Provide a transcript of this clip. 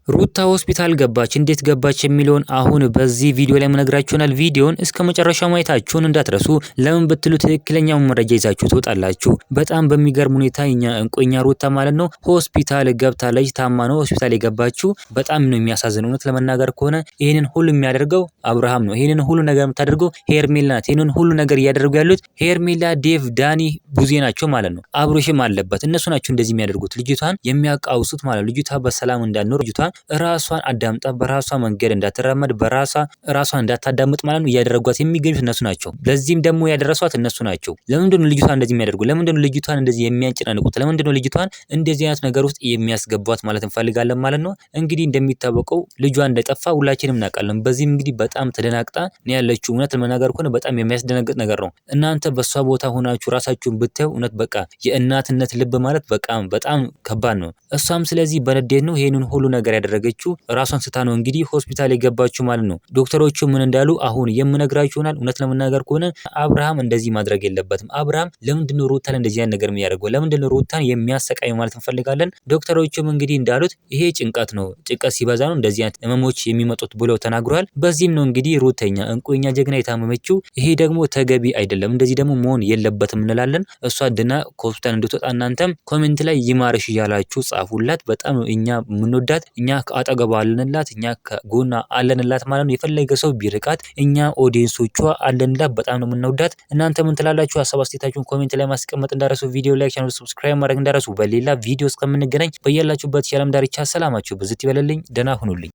ሩታ ሆስፒታል ገባች። እንዴት ገባች የሚለውን አሁን በዚህ ቪዲዮ ላይ መነግራችሁናል። ቪዲዮን እስከ መጨረሻው ማየታችሁን እንዳትረሱ። ለምን ብትሉ ትክክለኛውን መረጃ ይዛችሁ ትወጣላችሁ። በጣም በሚገርም ሁኔታ እኛ እንቆኛ ሩታ ማለት ነው ሆስፒታል ገብታለች። ታማ ነው ሆስፒታል የገባችው። በጣም ነው የሚያሳዝነው። እውነት ለመናገር ከሆነ ይሄንን ሁሉ የሚያደርገው አብርሃም ነው። ይሄንን ሁሉ ነገር የምታደርገው ሄርሜላ ናት። ይሄንን ሁሉ ነገር እያደረጉ ያሉት ሄርሜላ፣ ዴቭ፣ ዳኒ፣ ቡዜ ናቸው ማለት ነው። አብሮሽም አለበት። እነሱ ናቸው እንደዚህ የሚያደርጉት ልጅቷን የሚያቃውሱት ማለት ነው። ልጅቷ በሰላም እንዳትኖር ልጅቷን ራሷን አዳምጣ በራሷ መንገድ እንዳትራመድ ራሷን እንዳታዳምጥ ማለት ነው እያደረጓት የሚገኙት እነሱ ናቸው። ለዚህም ደግሞ ያደረሷት እነሱ ናቸው። ለምንድን ነው ልጅቷን እንደዚህ የሚያደርጉ? ለምንድን ነው ልጅቷን እንደዚህ የሚያንጨናንቁት? ለምንድን ነው ልጅቷን እንደዚህ አይነት ነገር ውስጥ የሚያስገቧት ማለት እንፈልጋለን ማለት ነው። እንግዲህ እንደሚታወቀው ልጇ እንደጠፋ ሁላችንም እናውቃለን። በዚህም እንግዲህ በጣም ተደናቅጣ ነው ያለችው። እውነት ለመናገር ከሆነ በጣም የሚያስደነግጥ ነገር ነው። እናንተ በሷ ቦታ ሆናችሁ ራሳችሁን ብታዩ እውነት በቃ የእናትነት ልብ ማለት በጣም ከባድ ነው። እሷም ስለዚህ በንዴት ነው ይሄንን ሁሉ ነገር ያደረገችው። ራሷን ስታ ነው እንግዲህ ሆስፒታል የገባችው ማለት ነው። ዶክተሮቹ ምን እንዳሉ አሁን የምነግራችሁ ይሆናል። እውነት ለመናገር ከሆነ አብርሃም እንደዚህ ማድረግ የለበትም። አብርሃም ለምንድነው ሩታን እንደዚህ አይነት ነገር የሚያደርገው? ለምንድነው ሩታን የሚያሰቃየው ማለት እንፈልጋለን። ዶክተሮቹም እንግዲህ እንዳሉት ይሄ ጭንቀት ነው፣ ጭንቀት ሲበዛ ነው እንደዚህ አይነት ህመሞች የሚመጡት ብለው ተናግረዋል። በዚህም ነው እንግዲህ ሩተኛ እንቁኛ ጀግና የታመመችው። ይሄ ደግሞ ተገቢ አይደለም፣ እንደዚህ ደግሞ መሆን የለበትም እንላለን። እሷ ድና ከሆስፒታል እንድትወጣ እናንተም ኮሜንት ላይ ይማርሽ እያላችሁ ጻፉላት። በጣም እኛ የምንወዳት እኛ አጠገቧ አለንላት፣ እኛ ከጎና አለንላት ማለት ነው። የፈለገ ሰው ቢርቃት እኛ ኦዲየንሶቿ አለንላት። በጣም ነው የምንወዳት። እናንተ ምን ትላላችሁ? ሀሳብ አስተያየታችሁን ኮሜንት ላይ ማስቀመጥ እንዳረሱ፣ ቪዲዮ ላይክ፣ ቻናል ሰብስክራይብ ማድረግ እንዳረሱ። በሌላ ቪዲዮ እስከምንገናኝ በያላችሁበት የዓለም ዳርቻ ሰላማችሁ ብዝት ይበልልኝ። ደህና ሁኑልኝ።